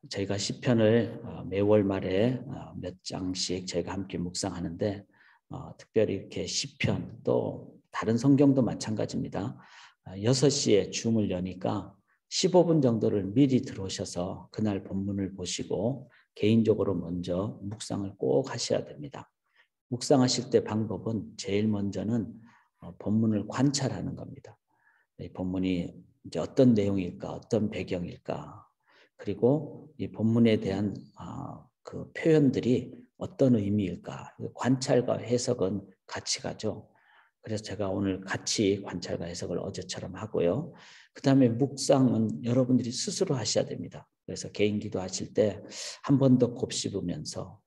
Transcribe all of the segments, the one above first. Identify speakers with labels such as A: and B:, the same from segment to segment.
A: 저희가 시편을 매월 말에 몇 장씩 저희가 함께 묵상하는데 특별히 이렇게 시편 또 다른 성경도 마찬가지입니다. 6시에 줌을 여니까 15분 정도를 미리 들어오셔서 그날 본문을 보시고 개인적으로 먼저 묵상을 꼭 하셔야 됩니다. 묵상하실 때 방법은 제일 먼저는 본문을 관찰하는 겁니다. 이 본문이 이제 어떤 내용일까, 어떤 배경일까, 그리고 이 본문에 대한 그 표현들이 어떤 의미일까, 관찰과 해석은 같이 가죠. 그래서 제가 오늘 같이 관찰과 해석을 어제처럼 하고요. 그 다음에 묵상은 여러분들이 스스로 하셔야 됩니다. 그래서 개인 기도하실 때 한 번 더 곱씹으면서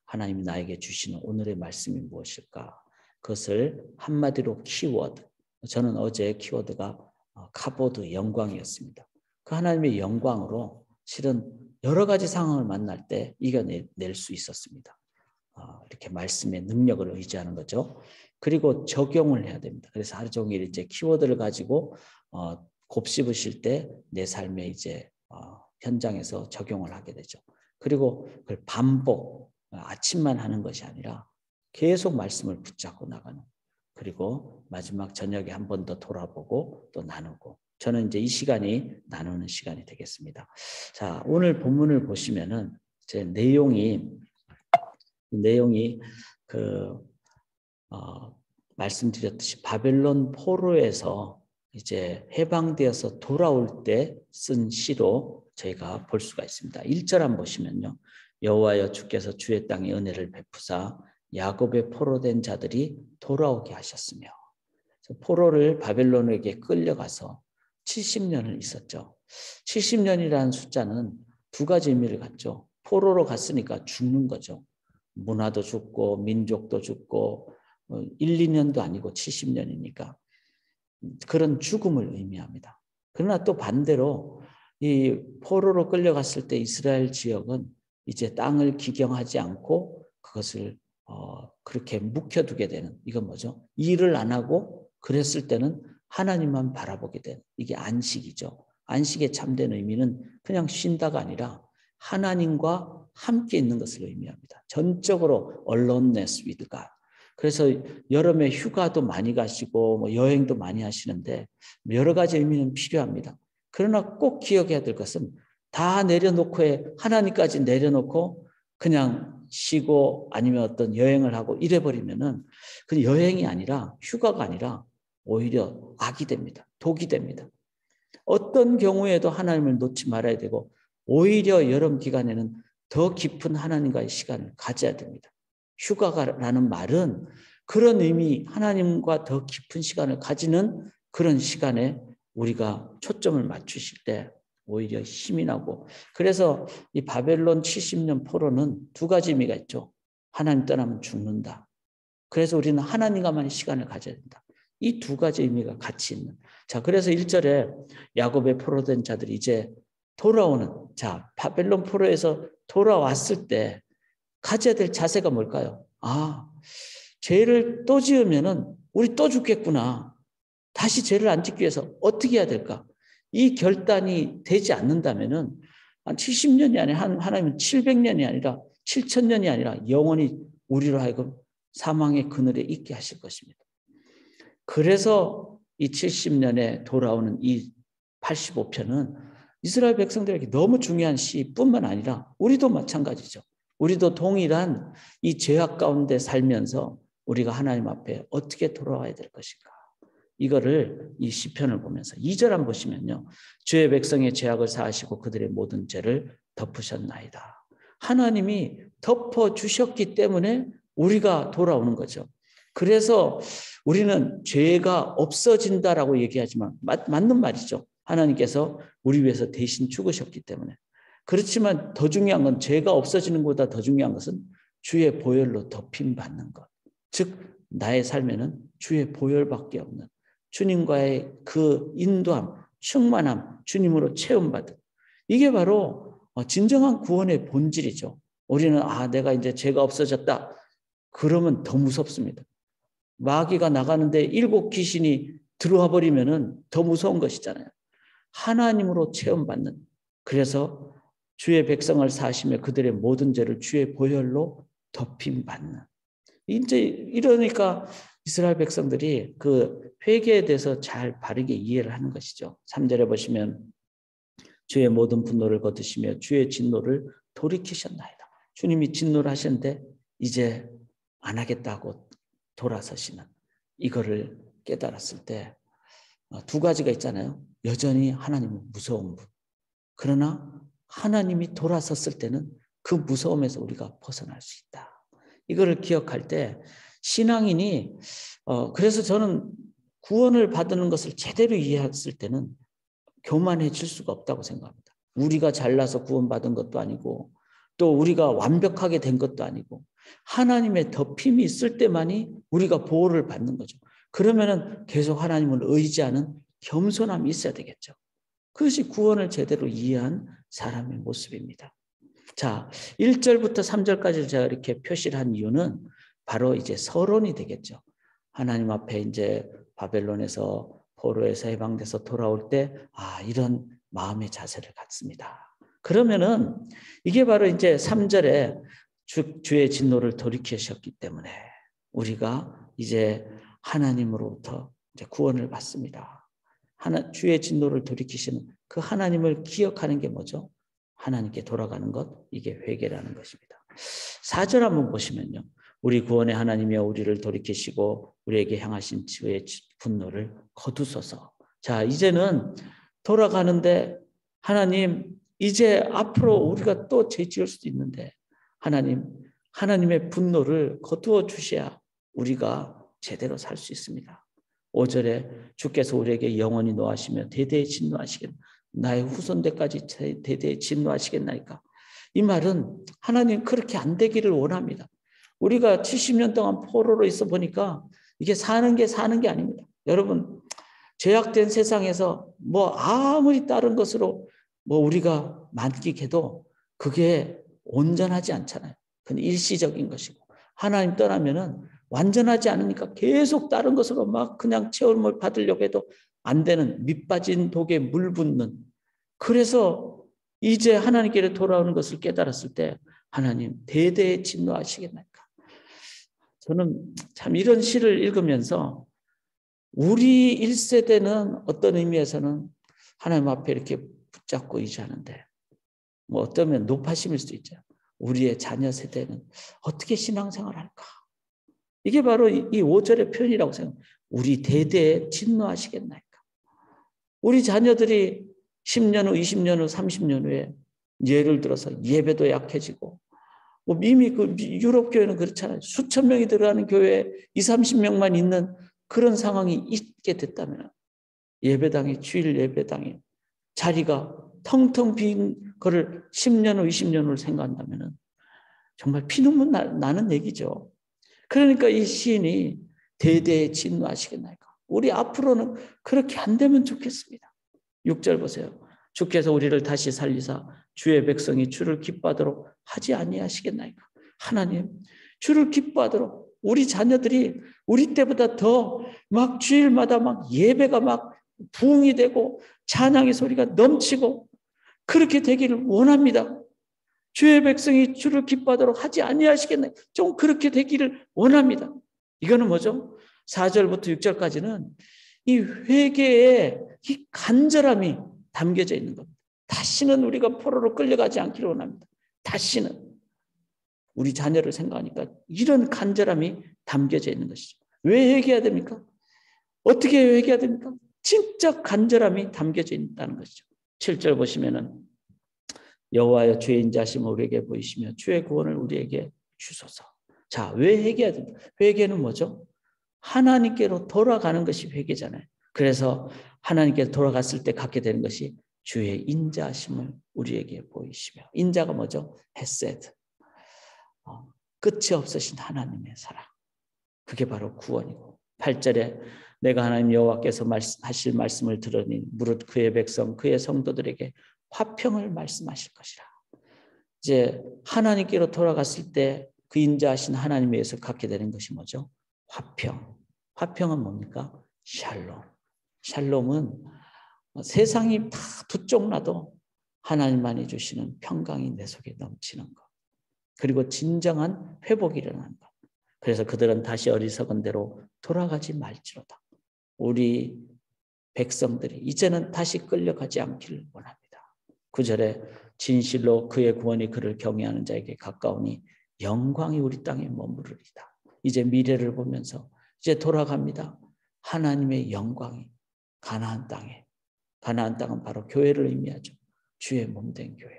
A: 하나님이 나에게 주시는 오늘의 말씀이 무엇일까? 그것을 한마디로 키워드. 저는 어제 키워드가 카보드 영광이었습니다. 그 하나님의 영광으로 실은 여러 가지 상황을 만날 때 이겨낼 수 있었습니다. 이렇게 말씀의 능력을 의지하는 거죠. 그리고 적용을 해야 됩니다. 그래서 하루 종일 이제 키워드를 가지고 곱씹으실 때 내 삶에 이제 현장에서 적용을 하게 되죠. 그리고 그걸 반복, 아침만 하는 것이 아니라 계속 말씀을 붙잡고 나가는. 그리고 마지막 저녁에 한 번 더 돌아보고 또 나누고. 저는 이제 이 시간이 나누는 시간이 되겠습니다. 자, 오늘 본문을 보시면은 제 내용이 말씀드렸듯이 바벨론 포로에서 이제 해방되어서 돌아올 때 쓴 시로 저희가 볼 수가 있습니다. 1절 한번 보시면요. 여호와여 주께서 주의 땅에 은혜를 베푸사 야곱의 포로된 자들이 돌아오게 하셨으며, 포로를 바벨론에게 끌려가서 70년을 있었죠. 70년이라는 숫자는 두 가지 의미를 갖죠. 포로로 갔으니까 죽는 거죠. 문화도 죽고 민족도 죽고 1, 2년도 아니고 70년이니까 그런 죽음을 의미합니다. 그러나 또 반대로 이 포로로 끌려갔을 때 이스라엘 지역은 이제 땅을 기경하지 않고 그것을 그렇게 묵혀두게 되는, 이건 뭐죠? 일을 안 하고 그랬을 때는 하나님만 바라보게 되는, 이게 안식이죠. 안식의 참된 의미는 그냥 쉰다가 아니라 하나님과 함께 있는 것을 의미합니다. 전적으로 aloneness with God. 그래서 여름에 휴가도 많이 가시고 뭐 여행도 많이 하시는데 여러 가지 의미는 필요합니다. 그러나 꼭 기억해야 될 것은 다 내려놓고 하나님까지 내려놓고 그냥 쉬고 아니면 어떤 여행을 하고 이래버리면은 그 여행이 아니라 휴가가 아니라 오히려 악이 됩니다. 독이 됩니다. 어떤 경우에도 하나님을 놓지 말아야 되고 오히려 여름 기간에는 더 깊은 하나님과의 시간을 가져야 됩니다. 휴가라는 말은 그런 의미, 하나님과 더 깊은 시간을 가지는 그런 시간에 우리가 초점을 맞추실 때 오히려 힘이 나고, 그래서 이 바벨론 70년 포로는 두 가지 의미가 있죠. 하나님 떠나면 죽는다. 그래서 우리는 하나님과만의 시간을 가져야 된다. 이 두 가지 의미가 같이 있는. 자, 그래서 1절에 야곱의 포로된 자들이 이제 돌아오는, 자, 바벨론 포로에서 돌아왔을 때 가져야 될 자세가 뭘까요? 죄를 또 지으면은 우리 또 죽겠구나. 다시 죄를 안 짓기 위해서 어떻게 해야 될까? 이 결단이 되지 않는다면은 한 70년이 아니라 하나님은 700년이 아니라 7,000년이 아니라 영원히 우리로 하여금 사망의 그늘에 있게 하실 것입니다. 그래서 이 70년에 돌아오는 이 85편은 이스라엘 백성들에게 너무 중요한 시뿐만 아니라 우리도 마찬가지죠. 우리도 동일한 이 죄악 가운데 살면서 우리가 하나님 앞에 어떻게 돌아와야 될 것인가. 이거를 이 시편을 보면서 2절 한번 보시면요. 주의 백성의 죄악을 사하시고 그들의 모든 죄를 덮으셨나이다. 하나님이 덮어주셨기 때문에 우리가 돌아오는 거죠. 그래서 우리는 죄가 없어진다라고 얘기하지만 맞는 말이죠. 하나님께서 우리 위해서 대신 죽으셨기 때문에. 그렇지만 더 중요한 건 죄가 없어지는 것보다 더 중요한 것은 주의 보혈로 덮임받는 것. 즉 나의 삶에는 주의 보혈밖에 없는, 주님과의 그 인도함, 충만함, 주님으로 체험받은, 이게 바로 진정한 구원의 본질이죠. 우리는 내가 이제 죄가 없어졌다. 그러면 더 무섭습니다. 마귀가 나가는데 7 귀신이 들어와 버리면은 더 무서운 것이잖아요. 하나님으로 체험받는, 그래서 주의 백성을 사하시며 그들의 모든 죄를 주의 보혈로 덮임받는. 이제 이러니까 이스라엘 백성들이 그 회개에 대해서 잘 바르게 이해를 하는 것이죠. 3절에 보시면 주의 모든 분노를 거두시며 주의 진노를 돌이키셨나이다. 주님이 진노를 하셨는데 이제 안 하겠다고 돌아서시는 이거를 깨달았을 때 두 가지가 있잖아요. 여전히 하나님은 무서운 분. 그러나 하나님이 돌아섰을 때는 그 무서움에서 우리가 벗어날 수 있다. 이거를 기억할 때 신앙인이 그래서 저는 구원을 받는 것을 제대로 이해했을 때는 교만해질 수가 없다고 생각합니다. 우리가 잘나서 구원받은 것도 아니고 또 우리가 완벽하게 된 것도 아니고 하나님의 덮임이 있을 때만이 우리가 보호를 받는 거죠. 그러면은 계속 하나님을 의지하는 겸손함이 있어야 되겠죠. 그것이 구원을 제대로 이해한 사람의 모습입니다. 자, 1절부터 3절까지 제가 이렇게 표시를 한 이유는 바로 이제 서론이 되겠죠. 하나님 앞에 이제 바벨론에서 포로에서 해방돼서 돌아올 때 이런 마음의 자세를 갖습니다. 그러면은 이게 바로 이제 3절에 주의 진노를 돌이키셨기 때문에 우리가 이제 하나님으로부터 이제 구원을 받습니다. 주의 진노를 돌이키시는 그 하나님을 기억하는 게 뭐죠? 하나님께 돌아가는 것, 이게 회개라는 것입니다. 4절 한번 보시면요. 우리 구원의 하나님이여 우리를 돌이키시고 우리에게 향하신 주의 분노를 거두소서. 자, 이제는 돌아가는데 하나님 이제 앞으로 우리가 또 죄 지을 수도 있는데 하나님의 분노를 거두어 주셔야 우리가 제대로 살 수 있습니다. 5절에 주께서 우리에게 영원히 노하시며 대대히 진노하시겠나 나의 후손대까지 대대히 진노하시겠나이까. 이 말은 하나님 그렇게 안 되기를 원합니다. 우리가 70년 동안 포로로 있어 보니까 이게 사는 게 아닙니다. 여러분 죄악된 세상에서 아무리 다른 것으로 우리가 만끽해도 그게 온전하지 않잖아요. 그건 일시적인 것이고 하나님 떠나면은 완전하지 않으니까 계속 다른 것으로 막 그냥 체험을 받으려고 해도 안 되는 밑빠진 독에 물 붓는. 그래서 이제 하나님께로 돌아오는 것을 깨달았을 때 하나님 대대히 진노하시겠나이까. 저는 참 이런 시를 읽으면서 우리 1세대는 어떤 의미에서는 하나님 앞에 이렇게 붙잡고 의지하는데 어쩌면 높아심일 수도 있죠. 우리의 자녀 세대는 어떻게 신앙생활을 할까? 이게 바로 이 5절의 표현이라고 생각합니다. 우리 대대에 진노하시겠나이까. 우리 자녀들이 10년 후, 20년 후, 30년 후에 예를 들어서 예배도 약해지고 이미 그 유럽 교회는 그렇잖아요. 수천 명이 들어가는 교회에 20-30명만 있는 그런 상황이 있게 됐다면 예배당에 주일 예배당에 자리가 텅텅 빈 거를 10년 후, 20년 후를 생각한다면 정말 피눈물 나는 얘기죠. 그러니까 이 시인이 대대에 진노하시겠나이까. 우리 앞으로는 그렇게 안 되면 좋겠습니다. 6절 보세요. 주께서 우리를 다시 살리사 주의 백성이 주를 기뻐하도록 하지 아니하시겠나이까. 하나님 주를 기뻐하도록 우리 자녀들이 우리 때보다 더 막 주일마다 막 예배가 막 부흥이 되고 찬양의 소리가 넘치고 그렇게 되기를 원합니다. 주의 백성이 주를 기뻐하도록 하지 아니하시겠나요? 좀 그렇게 되기를 원합니다. 이거는 뭐죠? 4절부터 6절까지는 이 회개의 이 간절함이 담겨져 있는 겁니다. 다시는 우리가 포로로 끌려가지 않기를 원합니다. 다시는 우리 자녀를 생각하니까 이런 간절함이 담겨져 있는 것이죠. 왜 회개해야 됩니까? 어떻게 회개해야 됩니까? 진짜 간절함이 담겨져 있다는 것이죠. 7절 보시면은 여호와여 주의 인자하심을 우리에게 보이시며 주의 구원을 우리에게 주소서. 자, 왜 회개해야 됩니까? 회개는 뭐죠? 하나님께로 돌아가는 것이 회개잖아요. 그래서 하나님께 돌아갔을 때 갖게 되는 것이 주의 인자하심을 우리에게 보이시며. 인자가 뭐죠? 헤세드. 끝이 없으신 하나님의 사랑. 그게 바로 구원이고. 8절에 내가 하나님 여호와께서 하실 말씀을 들으니 무릇 그의 백성 그의 성도들에게 화평을 말씀하실 것이라. 이제 하나님께로 돌아갔을 때 그 인자하신 하나님에 의해서 갖게 되는 것이 뭐죠? 화평. 화평은 뭡니까? 샬롬. 샬롬은 세상이 다 두쪽 나도 하나님만이 주시는 평강이 내 속에 넘치는 것. 그리고 진정한 회복이 일어나는 것. 그래서 그들은 다시 어리석은 대로 돌아가지 말지로다. 우리 백성들이 이제는 다시 끌려가지 않기를 원합니다. 9절에 진실로 그의 구원이 그를 경외하는 자에게 가까우니 영광이 우리 땅에 머무르리다. 이제 미래를 보면서 이제 돌아갑니다. 하나님의 영광이 가나안 땅에, 가나안 땅은 바로 교회를 의미하죠. 주의 몸된 교회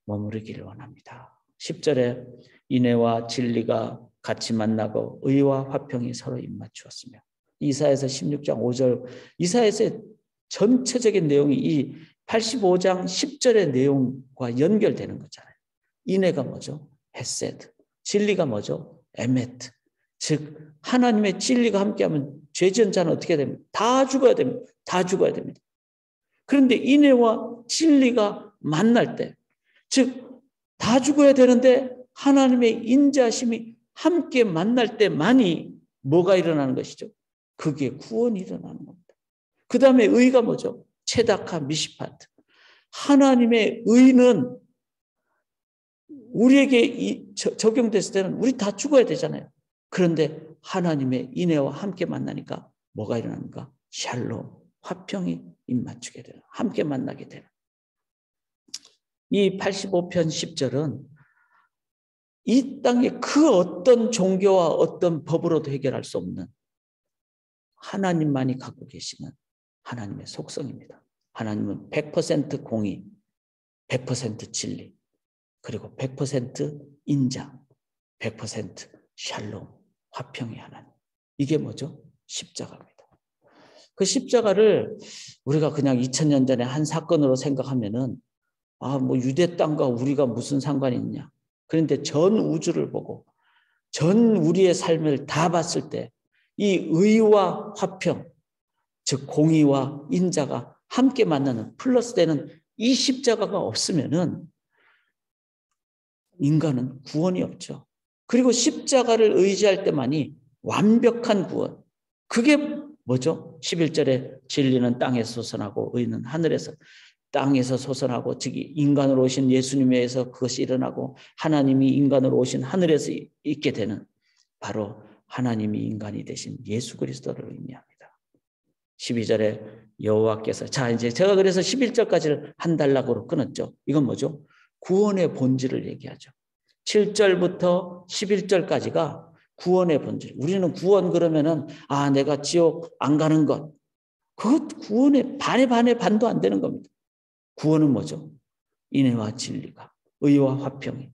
A: 머무르기를 원합니다. 10절에 인애와 진리가 같이 만나고 의와 화평이 서로 입맞추었으며, 이사야서 16장 5절, 이사야서의 전체적인 내용이 이 85장 10절의 내용과 연결되는 거잖아요. 인애가 뭐죠? 헤세드. 진리가 뭐죠? 에메트. 즉 하나님의 진리가 함께하면 죄 지은 자는 어떻게 됩니까? 다 죽어야 됩니다. 다 죽어야 됩니다. 그런데 인애와 진리가 만날 때, 즉 다 죽어야 되는데 하나님의 인자심이 함께 만날 때만이 뭐가 일어나는 것이죠? 그게 구원이 일어나는 겁니다. 그 다음에 의가 뭐죠? 체다카 미시파트. 하나님의 의는 우리에게 적용됐을 때는 우리 다 죽어야 되잖아요. 그런데 하나님의 인애와 함께 만나니까 뭐가 일어납니까? 샬롬, 화평이 입맞추게 되는, 함께 만나게 되는. 이 85편 10절은 이 땅에 그 어떤 종교와 어떤 법으로도 해결할 수 없는 하나님만이 갖고 계시는 하나님의 속성입니다. 하나님은 100% 공의, 100% 진리, 그리고 100% 인자, 100% 샬롬, 화평의 하나님. 이게 뭐죠? 십자가입니다. 그 십자가를 우리가 그냥 2000년 전에 한 사건으로 생각하면은 뭐 유대 땅과 우리가 무슨 상관이 있냐. 그런데 전 우주를 보고 전 우리의 삶을 다 봤을 때 이 의와 화평, 즉 공의와 인자가 함께 만나는 플러스 되는 이 십자가가 없으면은 인간은 구원이 없죠. 그리고 십자가를 의지할 때만이 완벽한 구원. 그게 뭐죠? 11절에 진리는 땅에서 솟아나고 의는 하늘에서, 땅에서 솟아나고, 즉 인간으로 오신 예수님에 의해서 그것이 일어나고 하나님이 인간으로 오신 하늘에서 있게 되는, 바로 하나님이 인간이 되신 예수 그리스도를 의미합니다. 12절에 여호와께서, 자 이제 제가 그래서 11절까지를 한 단락으로 끊었죠. 이건 뭐죠? 구원의 본질을 얘기하죠. 7절부터 11절까지가 구원의 본질. 우리는 구원 그러면은 내가 지옥 안 가는 것, 그것 구원의 반의 반도 안 되는 겁니다. 구원은 뭐죠? 인애와 진리가, 의와 화평이,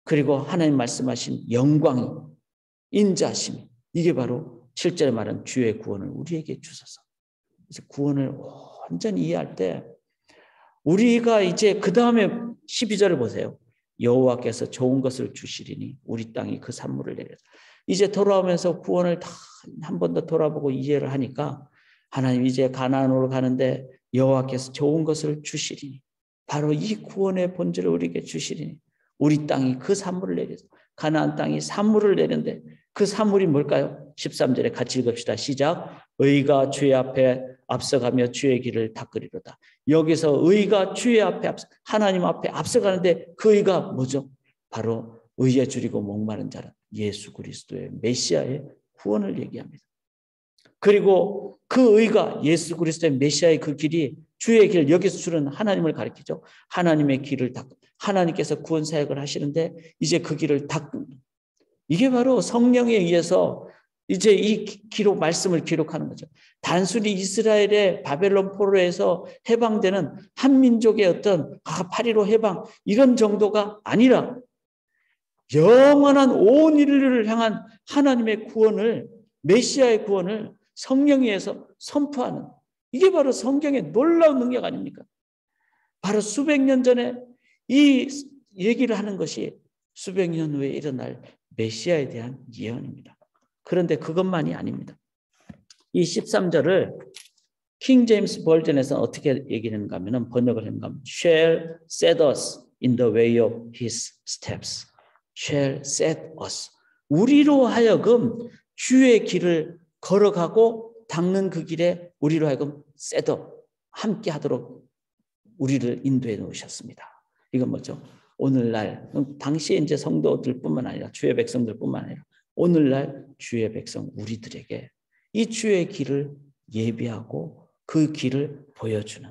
A: 그리고 하나님 말씀하신 영광이, 인자심이, 이게 바로 7절에 말한 주의 구원을 우리에게 주소서. 그래서 구원을 완전히 이해할 때 우리가 이제 그 다음에 12절을 보세요. 여호와께서 좋은 것을 주시리니 우리 땅이 그 산물을 내려. 이제 돌아오면서 구원을 다 한 번 더 돌아보고 이해를 하니까 하나님 이제 가나안으로 가는데 여호와께서 좋은 것을 주시리니, 바로 이 구원의 본질을 우리에게 주시리니 우리 땅이 그 산물을 내려서, 가나안 땅이 산물을 내는데 그 산물이 뭘까요? 13절에 같이 읽읍시다. 시작. 의가 주의 앞에 앞서가며 주의 길을 닦으리로다. 여기서 의가 주의 앞에 하나님 앞에 앞서가는데 그 의가 뭐죠? 바로 의에 줄이고 목마른 자는 예수 그리스도의 메시아의 구원을 얘기합니다. 그리고 그 의가 예수 그리스도의 메시아의 그 길이, 주의 길, 여기서 주는 하나님을 가리키죠. 하나님의 길을 닦고, 하나님께서 구원 사역을 하시는데 이제 그 길을 닦는, 이게 바로 성령에 의해서 이제 이 기록, 말씀을 기록하는 거죠. 단순히 이스라엘의 바벨론 포로에서 해방되는 한민족의 어떤 8.15 해방 이런 정도가 아니라 영원한 온 인류를 향한 하나님의 구원을, 메시아의 구원을 성령에 의해서 선포하는, 이게 바로 성경의 놀라운 능력 아닙니까? 바로 수백 년 전에 이 얘기를 하는 것이 수백 년 후에 일어날 메시아에 대한 예언입니다. 그런데 그것만이 아닙니다. 이 13절을 킹 제임스 버전에서 어떻게 얘기하는가 하면, 번역을 했는가 하면 shall set us in the way of his steps. shall set us. 우리로 하여금 주의 길을 걸어가고 닦는 그 길에 우리로 하여금 set up, 함께 하도록 우리를 인도해 놓으셨습니다. 이건 뭐죠? 오늘날 당시에 이제 성도들뿐만 아니라 주의 백성들뿐만 아니라 오늘날 주의 백성 우리들에게 이 주의 길을 예비하고 그 길을 보여주는,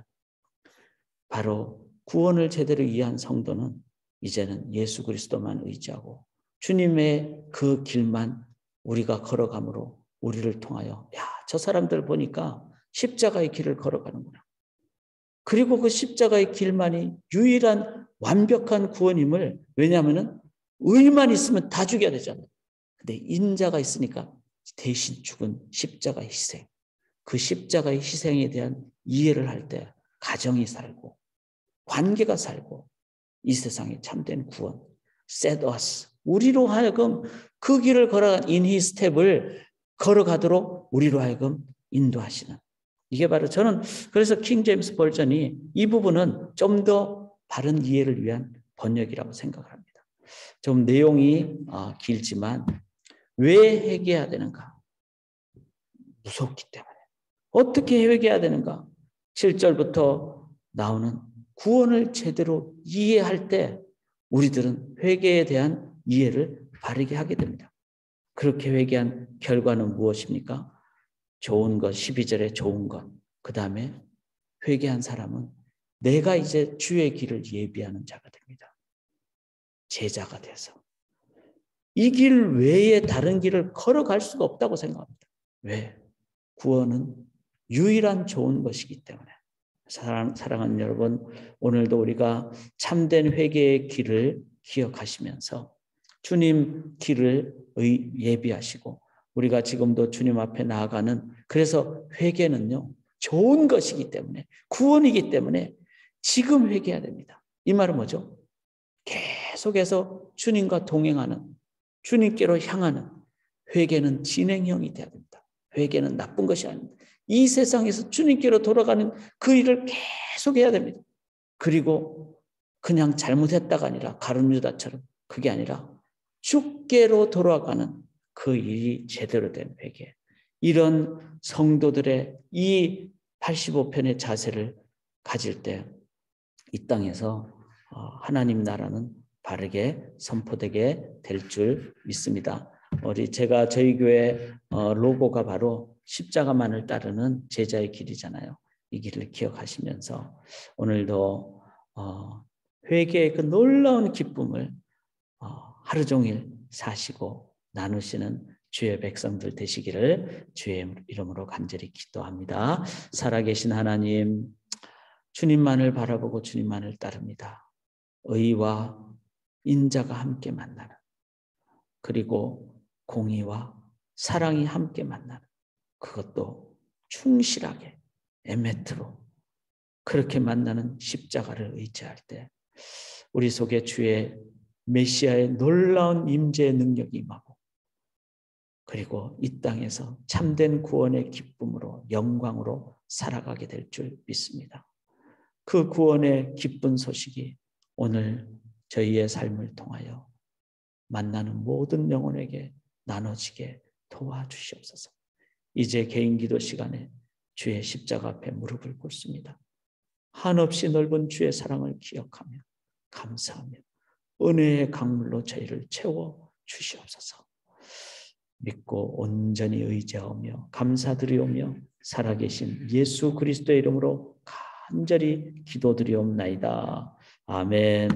A: 바로 구원을 제대로 이해한 성도는 이제는 예수 그리스도만 의지하고 주님의 그 길만 우리가 걸어감으로 우리를 통하여 저 사람들 보니까 십자가의 길을 걸어가는구나. 그리고 그 십자가의 길만이 유일한 완벽한 구원임을, 왜냐하면 의만 있으면 다 죽여야 되잖아요. 근데 인자가 있으니까 대신 죽은 십자가의 희생, 그 십자가의 희생에 대한 이해를 할 때 가정이 살고 관계가 살고 이 세상에 참된 구원, set us, 우리로 하여금 그 길을 걸어간 in his step을 걸어가도록 우리로 하여금 인도하시는, 이게 바로 저는 그래서 킹 제임스 버전이 이 부분은 좀 더 바른 이해를 위한 번역이라고 생각을 합니다. 좀 내용이 길지만 왜 회개해야 되는가? 무섭기 때문에. 어떻게 회개해야 되는가? 7절부터 나오는 구원을 제대로 이해할 때 우리들은 회개에 대한 이해를 바르게 하게 됩니다. 그렇게 회개한 결과는 무엇입니까? 좋은 것, 12절에 좋은 것. 그 다음에 회개한 사람은 내가 이제 주의 길을 예비하는 자가 됩니다. 제자가 돼서. 이 길 외에 다른 길을 걸어갈 수가 없다고 생각합니다. 왜? 구원은 유일한 좋은 것이기 때문에. 사랑하는 여러분, 오늘도 우리가 참된 회개의 길을 기억하시면서 주님 길을 예비하시고 우리가 지금도 주님 앞에 나아가는, 그래서 회개는요 좋은 것이기 때문에, 구원이기 때문에 지금 회개해야 됩니다. 이 말은 뭐죠? 계속해서 주님과 동행하는, 주님께로 향하는 회개는 진행형이 돼야 됩니다. 회개는 나쁜 것이 아닙니다. 이 세상에서 주님께로 돌아가는 그 일을 계속 해야 됩니다. 그리고 그냥 잘못했다가 아니라 가룟 유다처럼, 그게 아니라 주께로 돌아가는 그 일이 제대로 된 회개. 이런 성도들의 이 85편의 자세를 가질 때 이 땅에서 하나님 나라는 바르게 선포되게 될 줄 믿습니다. 제가 저희 교회 로고가 바로 십자가만을 따르는 제자의 길이잖아요. 이 길을 기억하시면서 오늘도 회개의 그 놀라운 기쁨을 하루 종일 사시고 나누시는 주의 백성들 되시기를 주의 이름으로 간절히 기도합니다. 살아계신 하나님, 주님만을 바라보고 주님만을 따릅니다. 의와 인자가 함께 만나는, 그리고 공의와 사랑이 함께 만나는, 그것도 충실하게 에메트로 그렇게 만나는 십자가를 의지할 때 우리 속에 주의 메시아의 놀라운 임재의 능력이 임하고, 그리고 이 땅에서 참된 구원의 기쁨으로 영광으로 살아가게 될 줄 믿습니다. 그 구원의 기쁜 소식이 오늘 저희의 삶을 통하여 만나는 모든 영혼에게 나눠지게 도와주시옵소서. 이제 개인 기도 시간에 주의 십자가 앞에 무릎을 꿇습니다. 한없이 넓은 주의 사랑을 기억하며 감사하며 은혜의 강물로 저희를 채워 주시옵소서. 믿고 온전히 의지하며 감사드리오며 살아계신 예수 그리스도의 이름으로 간절히 기도드리옵나이다. 아멘.